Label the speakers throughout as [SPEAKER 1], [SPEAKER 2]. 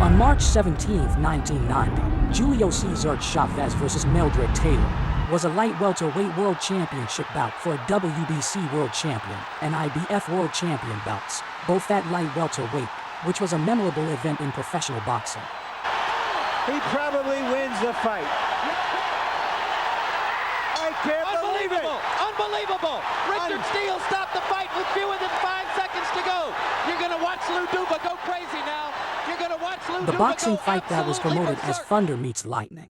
[SPEAKER 1] On March 17, 1990, Julio Cesar Chavez versus Meldrick Taylor was a light welterweight world championship bout for a WBC world champion and IBF world champion belts, both at light welterweight, which was a memorable event in professional boxing.
[SPEAKER 2] He probably wins the fight. I can't believe it!
[SPEAKER 3] Unbelievable! Richard Steele stopped the fight with fewer than 5 seconds to go. You're going to watch Lou Duva go crazy now. You're going to watch Lou Duva go.
[SPEAKER 1] The boxing fight that was promoted as Thunder Meets Lightning.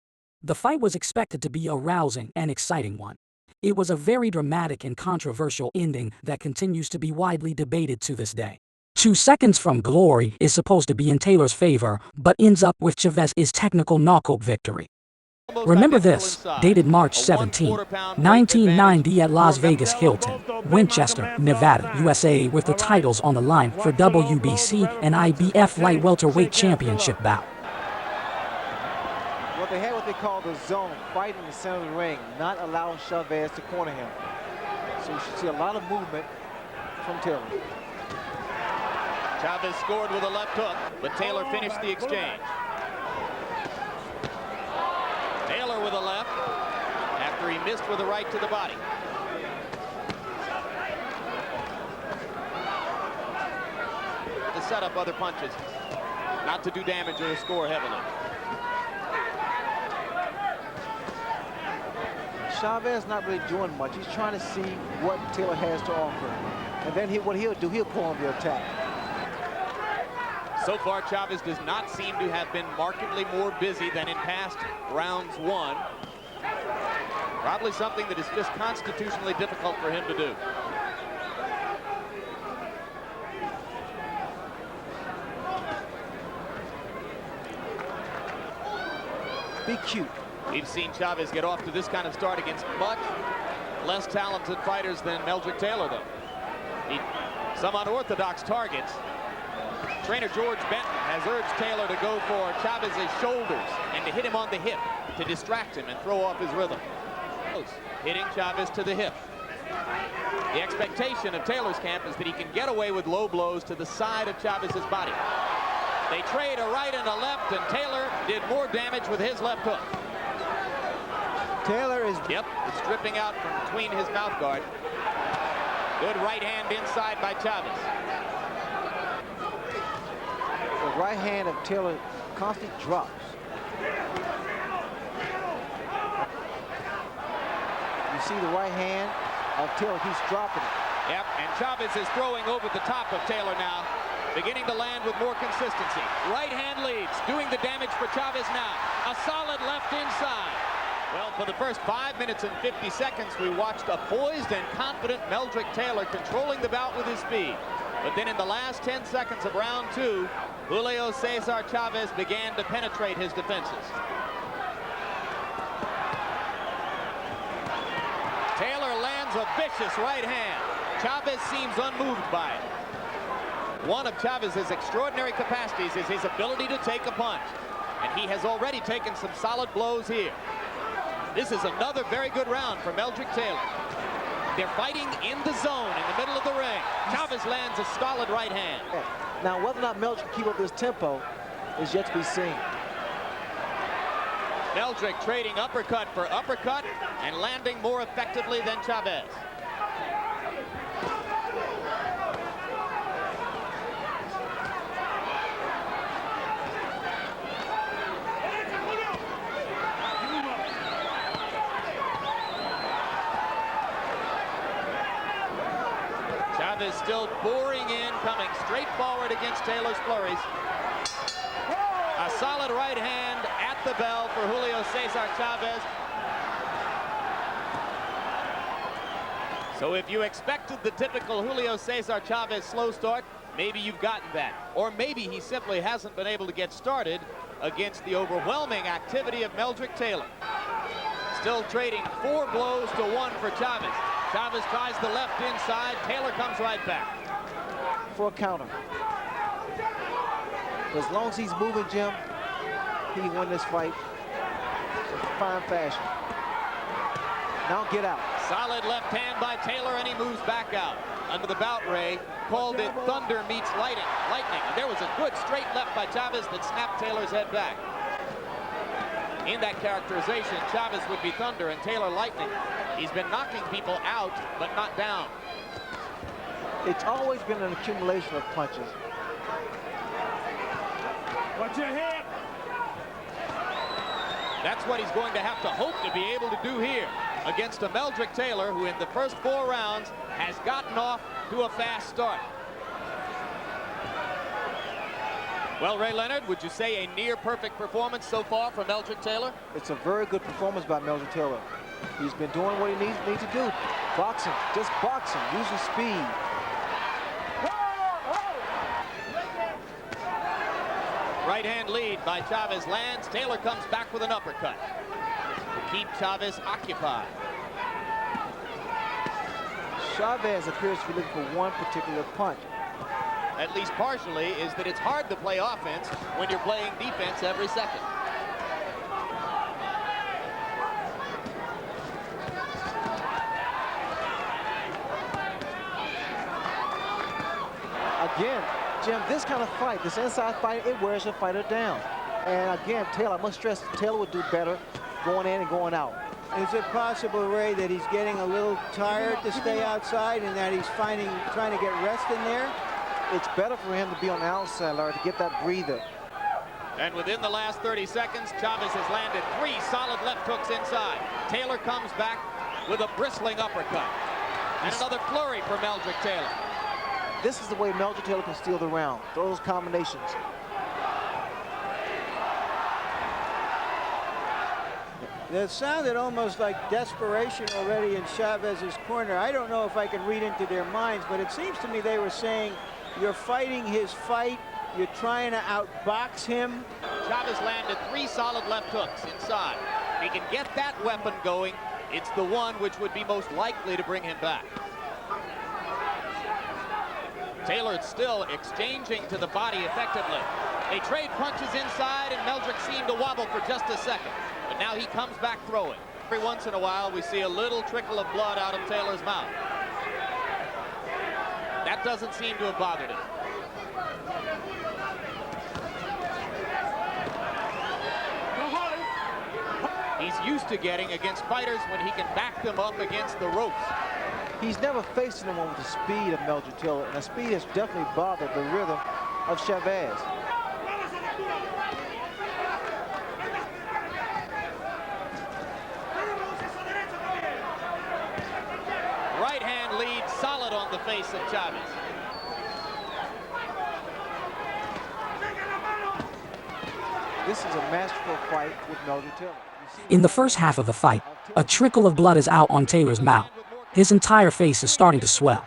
[SPEAKER 1] The fight was expected to be a rousing and exciting one. It was a very dramatic and controversial ending that continues to be widely debated to this day. 2 seconds from glory is supposed to be in Taylor's favor, but ends up with Chavez's technical knockout victory. Remember this, dated March 17, 1990 at Las Vegas Hilton, Winchester, Nevada, USA, with the titles on the line for WBC and IBF light welterweight championship bout.
[SPEAKER 2] Well, they had what they call the zone, fight in the center of the ring, not allowing Chavez to corner him. So you should see a lot of movement from Taylor.
[SPEAKER 3] Chavez scored with a left hook, but Taylor finished the exchange. Taylor with a left after he missed with a right to the body. To set up other punches, not to do damage or to score heavily.
[SPEAKER 2] Chavez not really doing much. He's trying to see what Taylor has to offer. And then what he'll do, he'll pull on the attack.
[SPEAKER 3] So far, Chavez does not seem to have been markedly more busy than in past rounds one. Probably something that is just constitutionally difficult for him to do.
[SPEAKER 2] Be cute.
[SPEAKER 3] We've seen Chavez get off to this kind of start against much less talented fighters than Meldrick Taylor, though. Some unorthodox targets. Trainer George Benton has urged Taylor to go for Chavez's shoulders and to hit him on the hip to distract him and throw off his rhythm. Hitting Chavez to the hip. The expectation of Taylor's camp is that he can get away with low blows to the side of Chavez's body. They trade a right and a left, and Taylor did more damage with his left hook.
[SPEAKER 2] Taylor is...
[SPEAKER 3] Yep, stripping out from between his mouth guard. Good right hand inside by Chavez.
[SPEAKER 2] The right hand of Taylor constantly drops. You see the right hand of Taylor, he's dropping it.
[SPEAKER 3] Yep, and Chavez is throwing over the top of Taylor now, beginning to land with more consistency. Right hand leads, doing the damage for Chavez now. A solid left inside. Well, for the first 5 minutes and 50 seconds, we watched a poised and confident Meldrick Taylor controlling the bout with his speed. But then in the last 10 seconds of round two, Julio Cesar Chavez began to penetrate his defenses. Taylor lands a vicious right hand. Chavez seems unmoved by it. One of Chavez's extraordinary capacities is his ability to take a punch. And he has already taken some solid blows here. This is another very good round for Meldrick Taylor. They're fighting in the zone in the middle of the ring. Chavez lands a solid right hand.
[SPEAKER 2] Now, whether or not Meldrick can keep up this tempo is yet to be seen.
[SPEAKER 3] Meldrick trading uppercut for uppercut and landing more effectively than Chavez. Chavez still boring in, coming straight forward against Taylor's flurries. A solid right hand at the bell for Julio Cesar Chavez. So if you expected the typical Julio Cesar Chavez slow start, maybe you've gotten that. Or maybe he simply hasn't been able to get started against the overwhelming activity of Meldrick Taylor. Still trading 4 blows to 1 for Chavez. Chavez tries the left inside. Taylor comes right back.
[SPEAKER 2] For a counter. As long as he's moving, Jim, he can win this fight in fine fashion. Now get out.
[SPEAKER 3] Solid left hand by Taylor, and he moves back out. under the bout, Ray, called it thunder meets lightning. And there was a good straight left by Chavez that snapped Taylor's head back. In that characterization, Chavez would be thunder and Taylor lightning. He's been knocking people out, but not down.
[SPEAKER 2] It's always been an accumulation of punches.
[SPEAKER 4] Watch your head.
[SPEAKER 3] That's what he's going to have to hope to be able to do here against a Meldrick Taylor who in the first 4 rounds has gotten off to a fast start. Well, Ray Leonard, would you say a near perfect performance so far from Meldrick Taylor?
[SPEAKER 2] It's a very good performance by Meldrick Taylor. He's been doing what he needs to do. Boxing, just boxing, using speed.
[SPEAKER 3] Right hand lead by Chavez lands. Taylor comes back with an uppercut to keep Chavez occupied.
[SPEAKER 2] Chavez appears to be looking for one particular punch.
[SPEAKER 3] At least partially, is that it's hard to play offense when you're playing defense every second.
[SPEAKER 2] Again, Jim, this kind of fight, this inside fight, it wears a fighter down. And again, Taylor, I must stress, Taylor would do better going in and going out.
[SPEAKER 5] Is it possible, Ray, that he's getting a little tired to stay outside and that he's trying to get rest in there?
[SPEAKER 2] It's better for him to be on the outside, Larry, to get that breather.
[SPEAKER 3] And within the last 30 seconds, Chavez has landed 3 solid left hooks inside. Taylor comes back with a bristling uppercut. And another flurry for Meldrick Taylor.
[SPEAKER 2] This is the way Meldrick Taylor can steal the round. Those combinations.
[SPEAKER 5] It sounded almost like desperation already in Chavez's corner. I don't know if I can read into their minds, but it seems to me they were saying, you're fighting his fight, you're trying to outbox him.
[SPEAKER 3] Chavez landed 3 solid left hooks inside. If he can get that weapon going, it's the one which would be most likely to bring him back. Taylor still exchanging to the body effectively. They trade punches inside, and Meldrick seemed to wobble for just a second. But now he comes back throwing. Every once in a while, we see a little trickle of blood out of Taylor's mouth. That doesn't seem to have bothered him. He's used to getting against fighters when he can back them up against the ropes.
[SPEAKER 2] He's never faced anyone with the speed of Meldrick Taylor, and the speed has definitely bothered the rhythm of Chavez.
[SPEAKER 3] Right hand lead solid on the face of Chavez.
[SPEAKER 2] This is a masterful fight with Meldrick Taylor.
[SPEAKER 1] In the first half of the fight, a trickle of blood is out on Taylor's mouth. His entire face is starting to swell.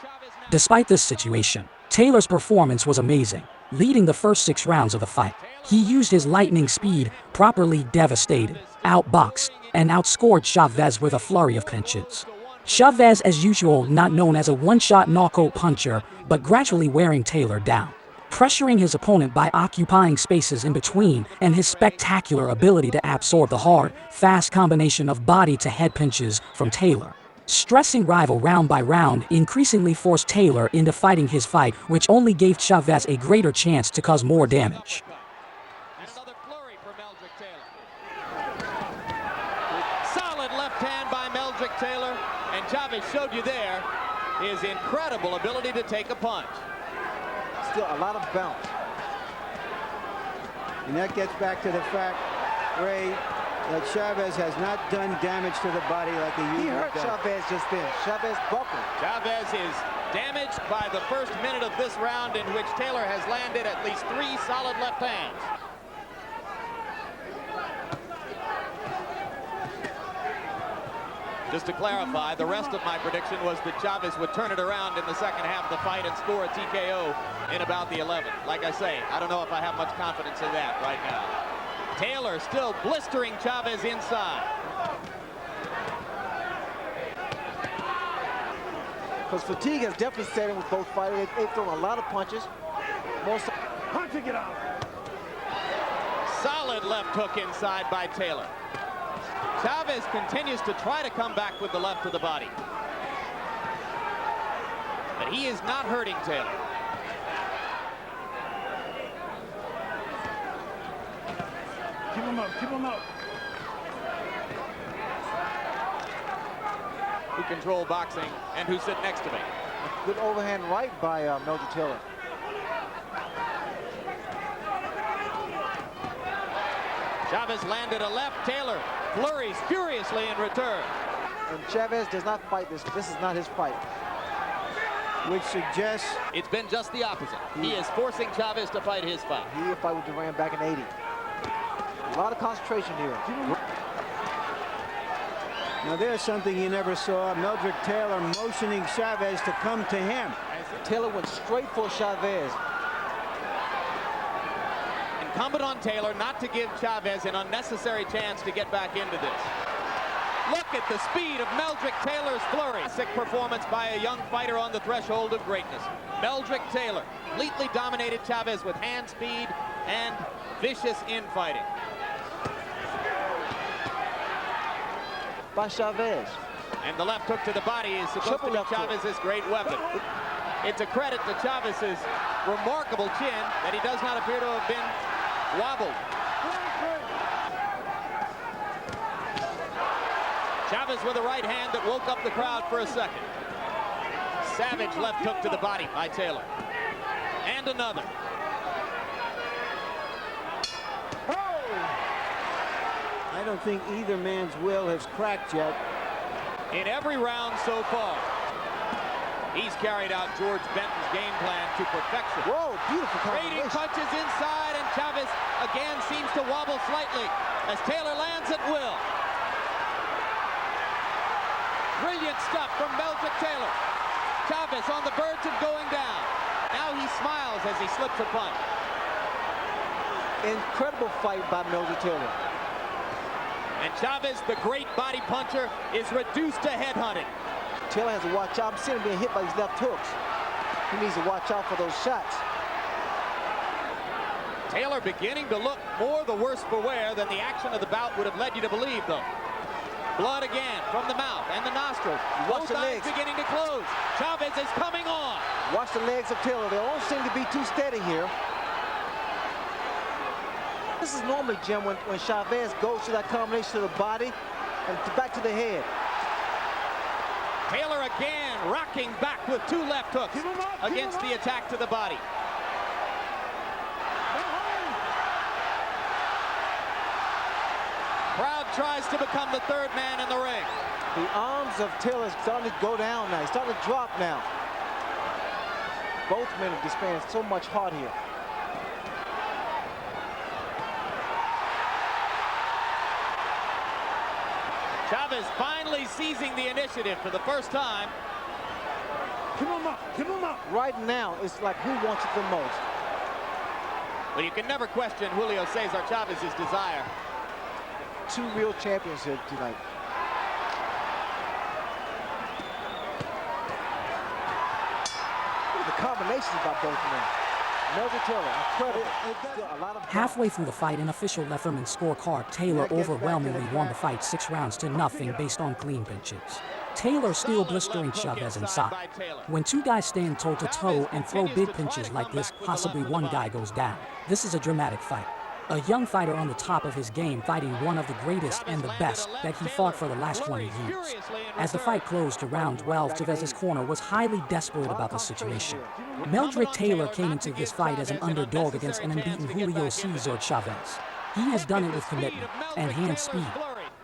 [SPEAKER 1] Despite this situation, Taylor's performance was amazing, leading the first 6 rounds of the fight. He used his lightning speed, properly devastated, outboxed, and outscored Chavez with a flurry of punches. Chavez, as usual, not known as a one-shot knockout puncher, but gradually wearing Taylor down, pressuring his opponent by occupying spaces in between, and his spectacular ability to absorb the hard, fast combination of body-to-head punches from Taylor. Stressing rival round by round increasingly forced Taylor into fighting his fight, which only gave Chavez a greater chance to cause more damage.
[SPEAKER 3] And another flurry for Meldrick Taylor. Solid left hand by Meldrick Taylor, and Chavez showed you there his incredible ability to take a punch.
[SPEAKER 2] Still a lot of bounce.
[SPEAKER 5] And that gets back to the fact, Ray, that Chavez has not done damage to the body like he usually
[SPEAKER 2] He hurt
[SPEAKER 5] does.
[SPEAKER 2] Chavez just then. Chavez buckled.
[SPEAKER 3] Chavez is damaged by the first minute of this round, in which Taylor has landed at least 3 solid left hands. Just to clarify, the rest of my prediction was that Chavez would turn it around in the second half of the fight and score a TKO in about the 11th. Like I say, I don't know if I have much confidence in that right now. Taylor still blistering Chavez inside.
[SPEAKER 2] Because fatigue has definitely set in with both fighters. They've thrown a lot of punches.
[SPEAKER 4] Punching it out.
[SPEAKER 3] Solid left hook inside by Taylor. Chavez continues to try to come back with the left to the body. but he is not hurting Taylor.
[SPEAKER 4] Keep him up, keep him up.
[SPEAKER 3] Who control boxing and who sit next to me.
[SPEAKER 2] Good overhand right by Meldrick Taylor.
[SPEAKER 3] Chavez landed a left. Taylor flurries furiously in return.
[SPEAKER 2] And Chavez does not fight this. This is not his fight.
[SPEAKER 5] Which suggests
[SPEAKER 3] It's been just the opposite. He is forcing Chavez to fight his fight.
[SPEAKER 2] He had a fight with Duran back in '80. A lot of concentration here.
[SPEAKER 5] now there's something you never saw. Meldrick Taylor motioning Chavez to come to him.
[SPEAKER 2] Taylor went straight for Chavez.
[SPEAKER 3] Incumbent on Taylor not to give Chavez an unnecessary chance to get back into this. Look at the speed of Meldrick Taylor's flurry. Sick performance by a young fighter on the threshold of greatness. Meldrick Taylor completely dominated Chavez with hand speed and vicious infighting.
[SPEAKER 2] By Chavez.
[SPEAKER 3] And the left hook to the body is supposed to be Chavez's great weapon. It's a credit to Chavez's remarkable chin that he does not appear to have been wobbled. Chavez with a right hand that woke up the crowd for a second. Savage left hook to the body by Taylor. And another.
[SPEAKER 5] I don't think either man's will has cracked yet.
[SPEAKER 3] In every round so far, he's carried out George Benton's game plan to perfection.
[SPEAKER 2] Whoa, beautiful
[SPEAKER 3] Trading
[SPEAKER 2] combination.
[SPEAKER 3] punches inside, and Chavez again seems to wobble slightly as Taylor lands at will. Brilliant stuff from Meldrick Taylor. Chavez on the verge of going down. Now he smiles as he slips a punch.
[SPEAKER 2] Incredible fight by Meldrick Taylor.
[SPEAKER 3] And Chavez, the great body puncher, is reduced to headhunting.
[SPEAKER 2] Taylor has to watch out. I'm seeing him being hit by these left hooks. He needs to watch out for those shots.
[SPEAKER 3] Taylor beginning to look more the worse for wear than the action of the bout would have led you to believe, though. Blood again from the mouth and the nostrils.
[SPEAKER 2] Watch
[SPEAKER 3] Both
[SPEAKER 2] the
[SPEAKER 3] eyes
[SPEAKER 2] legs.
[SPEAKER 3] beginning to close. Chavez is coming on.
[SPEAKER 2] Watch the legs of Taylor. They don't seem to be too steady here. This is normally, Jim, when Chavez goes to that combination to the body and back to the head.
[SPEAKER 3] Taylor again rocking back with two left hooks against the attack to the body. Crowd tries to become the third man in the ring.
[SPEAKER 2] The arms of Taylor are starting to go down now. He's starting to drop now. Both men are displaying so much heart here.
[SPEAKER 3] Chavez finally seizing the initiative for the first time.
[SPEAKER 4] Keep him up, keep him up.
[SPEAKER 2] Right now, it's like who wants it the most.
[SPEAKER 3] But you can never question Julio Cesar Chavez's desire.
[SPEAKER 2] Two real champions here tonight. Look at the combinations by both men. Meldrick Taylor, incredible. Still a lot of
[SPEAKER 1] Halfway through the fight, an official Letterman scorecard, Taylor overwhelmingly won the fight 6 rounds to nothing based on clean pinches. Taylor still blistering Chavez inside. When two guys stand toe-to-toe and throw big pinches like this, possibly one guy goes down. This is a dramatic fight. A young fighter on the top of his game fighting one of the greatest and the best that he fought for the last 20 years. As the fight closed to round 12, Chavez's corner was highly desperate about the situation. Meldrick Taylor came into this fight as an underdog against an unbeaten Julio Cesar Chavez. He has done it with commitment and hand speed.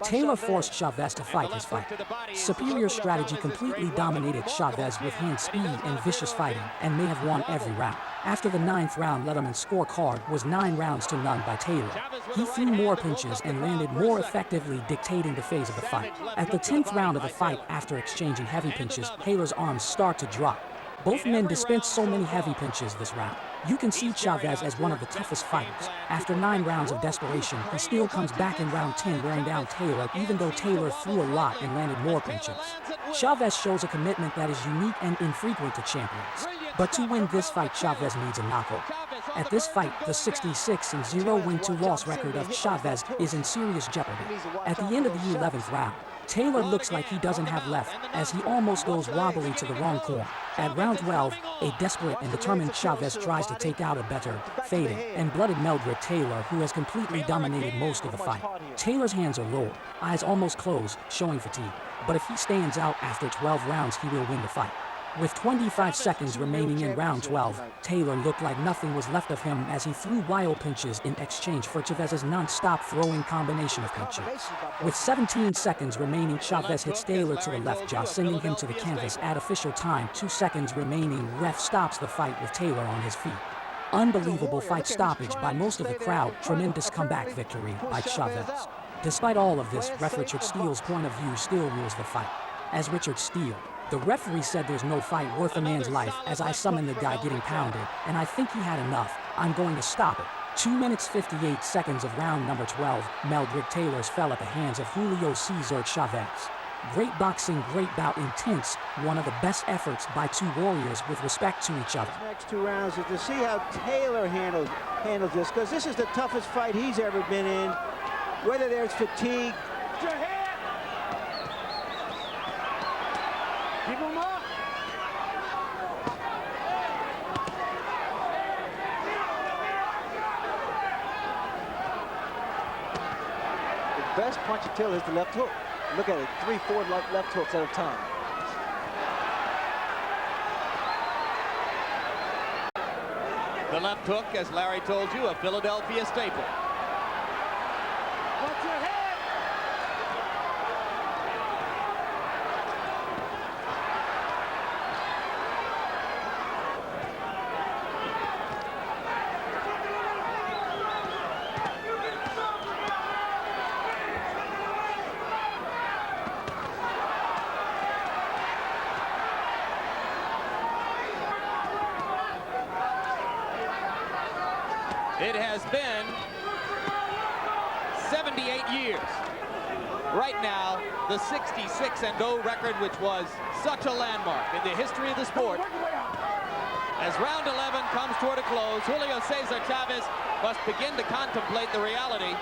[SPEAKER 1] Taylor forced Chavez to fight his fight. Superior strategy completely dominated Chavez with hand speed and vicious fighting, and may have won every round. After the 9th round, Letterman's scorecard was 9 rounds to none by Taylor. He threw more punches and landed more effectively, dictating the phase of the fight. At the 10th round of the fight, after exchanging heavy pinches, Taylor's arms start to drop. Both men dispensed so many heavy pinches this round. You can see Chavez as one of the toughest fighters. After 9 rounds of desperation, he still comes back in round 10 wearing down Taylor, even though Taylor threw a lot and landed more pinches. Chavez shows a commitment that is unique and infrequent to champions. But to win this fight, Chavez needs a knockout. At this fight, the 66-0 win-2-loss record of Chavez is in serious jeopardy. At the end of the 11th round, Taylor looks like he doesn't have left, as he almost goes wobbly to the wrong corner. At round 12, a desperate and determined Chavez tries to take out a better, fading, and blooded Meldrick Taylor, who has completely dominated most of the fight. Taylor's hands are lowered, eyes almost closed, showing fatigue. But if he stands out after 12 rounds, he will win the fight. With 25 seconds remaining in round 12, Taylor looked like nothing was left of him as he threw wild pinches in exchange for Chavez's non-stop throwing combination of punches. With 17 seconds remaining, Chavez hits Taylor to the left jaw, sending him to the canvas at official time. 2 seconds remaining, ref stops the fight with Taylor on his feet. Unbelievable fight stoppage by most of the crowd, tremendous comeback victory by Chavez. Despite all of this, ref Richard Steele's point of view still rules the fight. As Richard Steele, the referee said there's no fight worth a man's life as I summon the guy getting pounded, and I think he had enough. I'm going to stop it. 2 minutes 58 seconds of round number 12, Meldrick Taylor's fell at the hands of Julio Cesar Chavez. Great boxing, great bout, intense, one of the best efforts by two warriors with respect to each other.
[SPEAKER 5] Next 2 rounds is to see how Taylor handles this, because this is the toughest fight he's ever been in, whether there's fatigue.
[SPEAKER 4] Keep him up.
[SPEAKER 2] The best punch of Taylor is the left hook. Look at it, 3-4 left hooks at a time.
[SPEAKER 3] The left hook, as Larry told you, a Philadelphia staple.
[SPEAKER 4] Watch your head.
[SPEAKER 3] It has been 78 years. Right now, the 66-0 record, which was such a landmark in the history of the sport. As round 11 comes toward a close, Julio Cesar Chavez must begin to contemplate the reality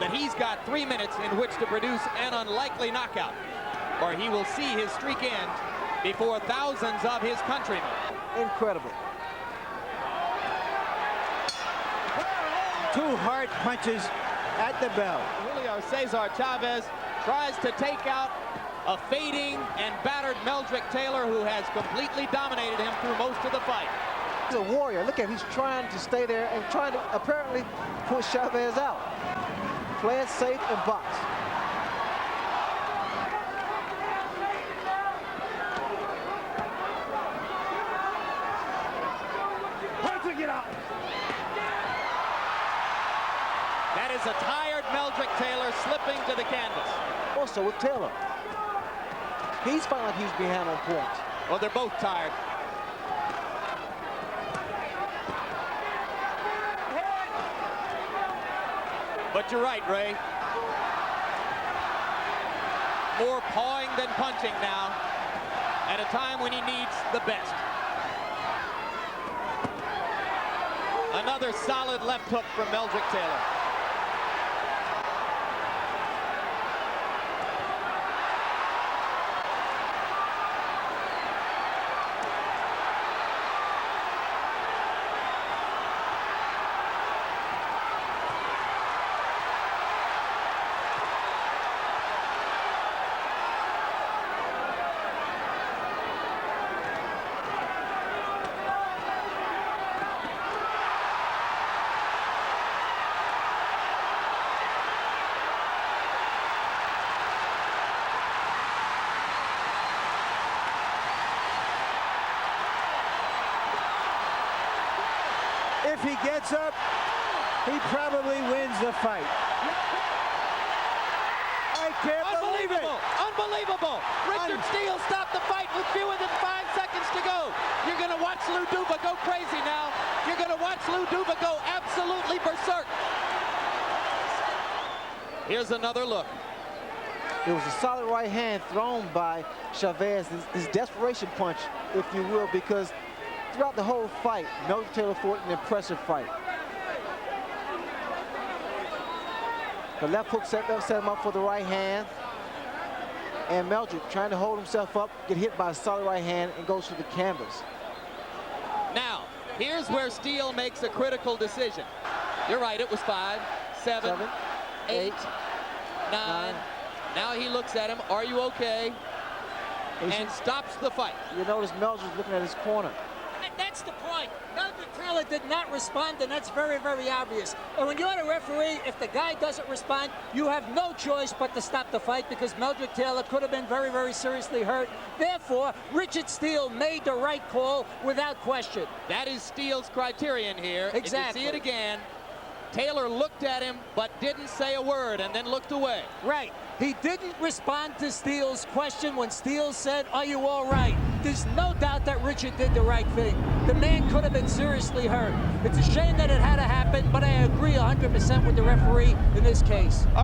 [SPEAKER 3] that he's got 3 minutes in which to produce an unlikely knockout, or he will see his streak end before thousands of his countrymen.
[SPEAKER 2] Incredible.
[SPEAKER 5] 2 hard punches at the bell.
[SPEAKER 3] Julio Cesar Chavez tries to take out a fading and battered Meldrick Taylor, who has completely dominated him through most of the fight.
[SPEAKER 2] He's a warrior. Look at him. He's trying to stay there and trying to apparently push Chavez out. Play it safe and box.
[SPEAKER 4] Get out.
[SPEAKER 3] That is a tired Meldrick Taylor slipping to the canvas.
[SPEAKER 2] Also with Taylor. He's felt like he's behind on points.
[SPEAKER 3] Well, they're both tired. But you're right, Ray. More pawing than punching now, at a time when he needs the best. Another solid left hook from Meldrick Taylor.
[SPEAKER 5] If he gets up, he probably wins the fight. I can't believe it.
[SPEAKER 3] Unbelievable! Richard Steele stopped the fight with fewer than 5 seconds to go. You're going to watch Lou Duva go crazy now. You're going to watch Lou Duva go absolutely berserk. Here's another look.
[SPEAKER 2] It was a solid right hand thrown by Chavez, his desperation punch, if you will, because throughout the whole fight, Meldrick Taylor fought an impressive fight. The left hook set him up for the right hand. And Meldrick trying to hold himself up, get hit by a solid right hand, and goes to the canvas.
[SPEAKER 3] Now, here's where Steele makes a critical decision. You're right, it was 5, 7, 8, 9. Now he looks at him, are you okay? And stops the fight.
[SPEAKER 2] You notice Meldrick looking at his corner.
[SPEAKER 6] And that's the point. Meldrick Taylor did not respond, and that's very, very obvious. And when you're a referee, if the guy doesn't respond, you have no choice but to stop the fight because Meldrick Taylor could have been very, very seriously hurt. Therefore, Richard Steele made the right call without question.
[SPEAKER 3] That is Steele's criterion here.
[SPEAKER 6] Exactly.
[SPEAKER 3] If you see it again, Taylor looked at him but didn't say a word and then looked away.
[SPEAKER 6] Right. He didn't respond to Steele's question when Steele said, are you all right? There's no doubt that Richard did the right thing. The man could have been seriously hurt. It's a shame that it had to happen, but I agree 100% with the referee in this case.